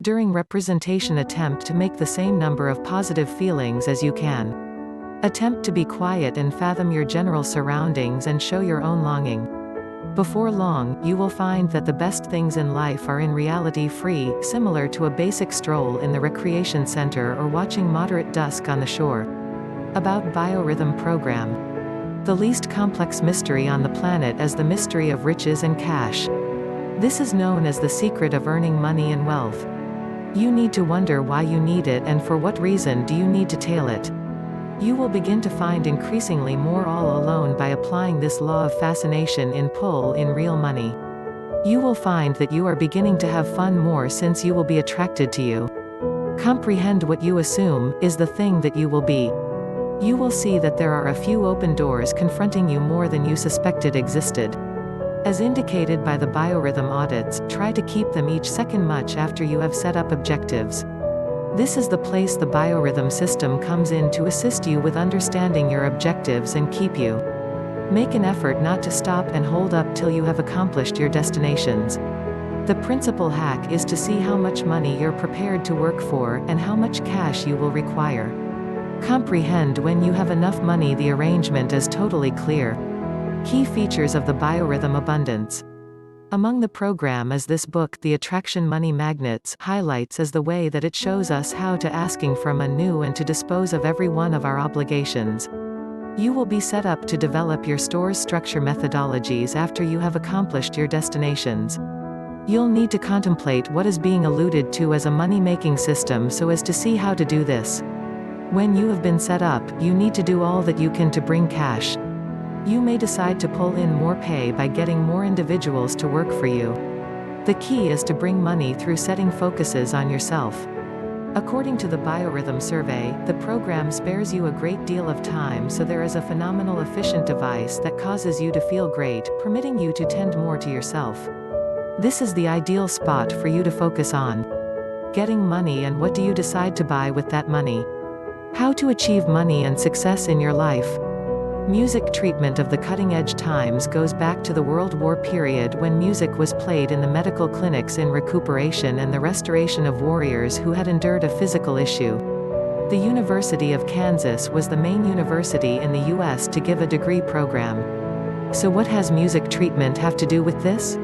During representation, attempt to make the same number of positive feelings as you can. Attempt to be quiet and fathom your general surroundings and show your own longing. Before long, you will find that the best things in life are in reality free, similar to a basic stroll in the recreation center or watching moderate dusk on the shore. About Biorhythm program. The least complex mystery on the planet is the mystery of riches and cash. This is known as the secret of earning money and wealth. You need to wonder why you need it and for what reason do you need to tail it. You will begin to find increasingly more all alone by applying this law of fascination in pull in real money. You will find that you are beginning to have fun more since you will be attracted to you. Comprehend what you assume is the thing that you will be. You will see that there are a few open doors confronting you more than you suspected existed. As indicated by the biorhythm audits, try to keep them each second much after you have set up objectives. This is the place the biorhythm system comes in to assist you with understanding your objectives and keep you. Make an effort not to stop and hold up till you have accomplished your destinations. The principal hack is to see how much money you're prepared to work for, and how much cash you will require. Comprehend when you have enough money. The arrangement is totally clear. Key features of the biorhythm abundance. Among the program is this book, The Attraction Money Magnets, highlights as the way that it shows us how to asking from anew and to dispose of every one of our obligations. You will be set up to develop your store's structure methodologies after you have accomplished your destinations. You'll need to contemplate what is being alluded to as a money-making system so as to see how to do this. When you have been set up, you need to do all that you can to bring cash. You may decide to pull in more pay by getting more individuals to work for you. The key is to bring money through setting focuses on yourself. According to the Biorhythm survey, the program spares you a great deal of time, so there is a phenomenal efficient device that causes you to feel great, permitting you to tend more to yourself. This is the ideal spot for you to focus on. Getting money, and what do you decide to buy with that money? How to achieve money and success in your life. Music treatment of the cutting-edge times goes back to the World War period, when music was played in the medical clinics in recuperation and the restoration of warriors who had endured a physical issue. The University of Kansas was the main university in the U.S. to give a degree program. So what has music treatment have to do with this?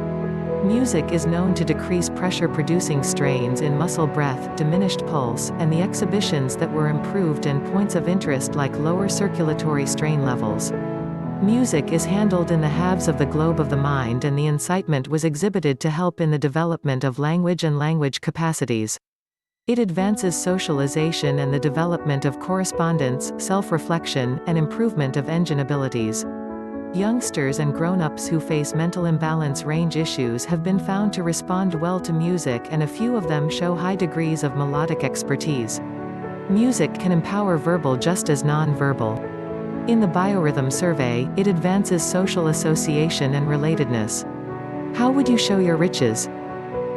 Music is known to decrease pressure-producing strains in muscle breath, diminished pulse, and the exhibitions that were improved and points of interest like lower circulatory strain levels. Music is handled in the halves of the globe of the mind, and the incitement was exhibited to help in the development of language and language capacities. It advances socialization and the development of correspondence, self-reflection, and improvement of engine abilities. Youngsters and grown-ups who face mental imbalance range issues have been found to respond well to music, and a few of them show high degrees of melodic expertise. Music can empower verbal just as non-verbal. In the Biorhythm survey, it advances social association and relatedness. How would you show your riches?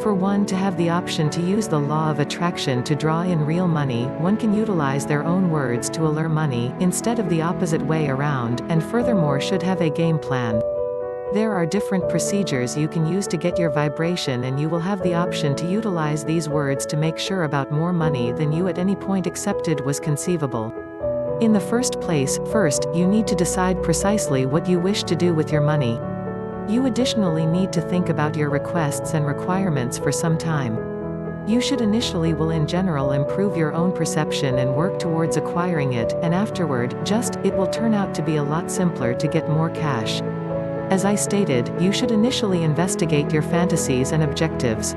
For one to have the option to use the law of attraction to draw in real money, one can utilize their own words to allure money, instead of the opposite way around, and furthermore should have a game plan. There are different procedures you can use to get your vibration, and you will have the option to utilize these words to make sure about more money than you at any point accepted was conceivable. In the first place, you need to decide precisely what you wish to do with your money. You additionally need to think about your requests and requirements for some time. You should initially in general improve your own perception and work towards acquiring it, and afterward, it will turn out to be a lot simpler to get more cash. As I stated, you should initially investigate your fantasies and objectives.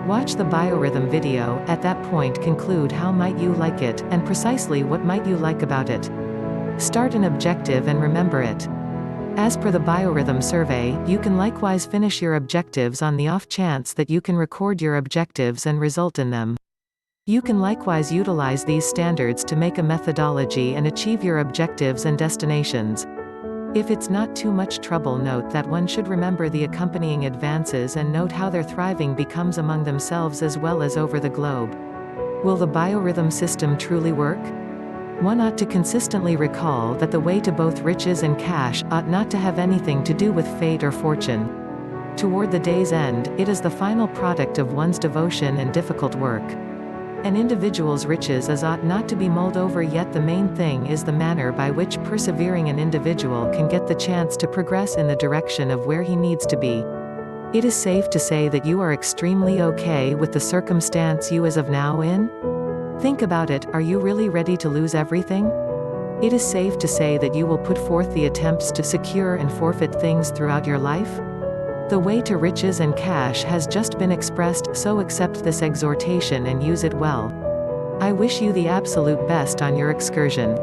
Watch the Biorhythm video, at that point conclude how might you like it, and precisely what might you like about it. Start an objective and remember it. As per the Biorhythm survey, you can likewise finish your objectives on the off chance that you can record your objectives and result in them. You can likewise utilize these standards to make a methodology and achieve your objectives and destinations. If it's not too much trouble, note that one should remember the accompanying advances and note how their thriving becomes among themselves as well as over the globe. Will the biorhythm system truly work? One ought to consistently recall that the way to both riches and cash ought not to have anything to do with fate or fortune. Toward the day's end, it is the final product of one's devotion and difficult work. An individual's riches ought not to be mulled over, yet the main thing is the manner by which persevering an individual can get the chance to progress in the direction of where he needs to be. It is safe to say that you are extremely okay with the circumstance you as of now in? Think about it, are you really ready to lose everything? It is safe to say that you will put forth the attempts to secure and forfeit things throughout your life? The way to riches and cash has just been expressed, so accept this exhortation and use it well. I wish you the absolute best on your excursion.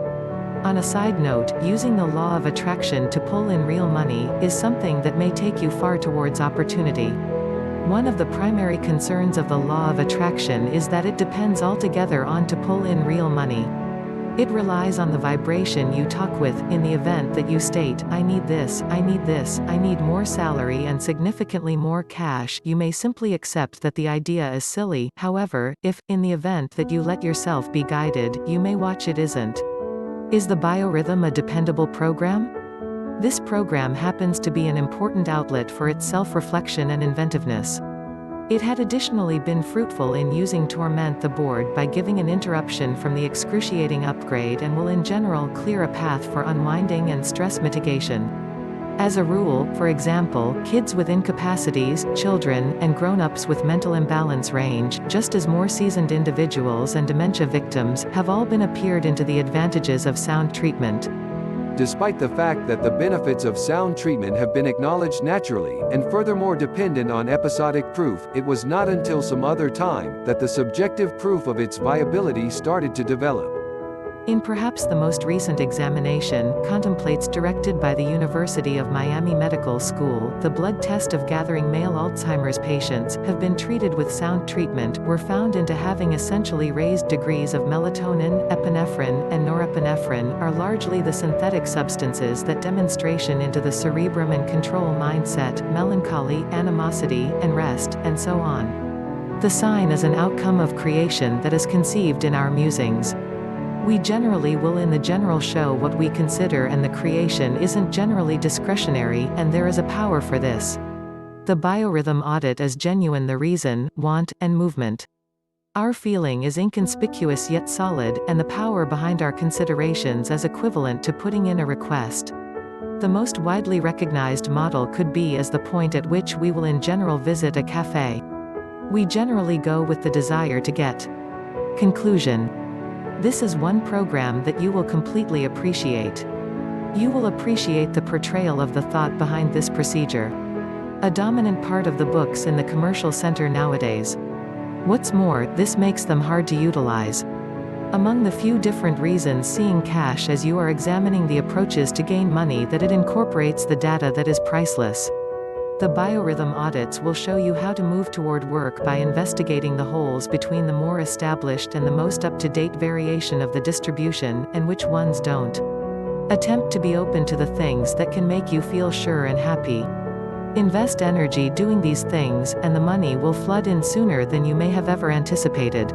On a side note, using the law of attraction to pull in real money is something that may take you far towards opportunity. One of the primary concerns of the law of attraction is that it depends altogether on to pull in real money. It relies on the vibration you talk with. In the event that you state, I need this, I need more salary and significantly more cash, you may simply accept that the idea is silly. However, if, in the event that you let yourself be guided, you may watch it isn't. Is the Biorhythm a dependable program? This program happens to be an important outlet for its self-reflection and inventiveness. It had additionally been fruitful in using Torment the board by giving an interruption from the excruciating upgrade, and will in general clear a path for unwinding and stress mitigation. As a rule, for example, kids with incapacities, children, and grown-ups with mental imbalance range, just as more seasoned individuals and dementia victims, have all been appeared into the advantages of sound treatment. Despite the fact that the benefits of sound treatment have been acknowledged naturally, and furthermore dependent on episodic proof, it was not until some other time that the subjective proof of its viability started to develop. In perhaps the most recent examination, contemplates directed by the University of Miami Medical School, the blood test of gathering male Alzheimer's patients have been treated with sound treatment were found into having essentially raised degrees of melatonin, epinephrine, and norepinephrine, are largely the synthetic substances that demonstration into the cerebrum and control mindset, melancholy, animosity, and rest, and so on. The sign is an outcome of creation that is conceived in our musings. We generally will in the general show what we consider, and the creation isn't generally discretionary, and there is a power for this. The biorhythm audit is genuine, the reason, want, and movement. Our feeling is inconspicuous yet solid, and the power behind our considerations is equivalent to putting in a request. The most widely recognized model could be as the point at which we will in general visit a cafe. We generally go with the desire to get. Conclusion. This is one program that you will completely appreciate. You will appreciate the portrayal of the thought behind this procedure. A dominant part of the books in the commercial center nowadays. What's more, this makes them hard to utilize. Among the few different reasons seeing cash as you are examining the approaches to gain money, that it incorporates the data that is priceless. The biorhythm audits will show you how to move toward work by investigating the holes between the more established and the most up-to-date variation of the distribution, and which ones don't. Attempt to be open to the things that can make you feel sure and happy. Invest energy doing these things, and the money will flood in sooner than you may have ever anticipated.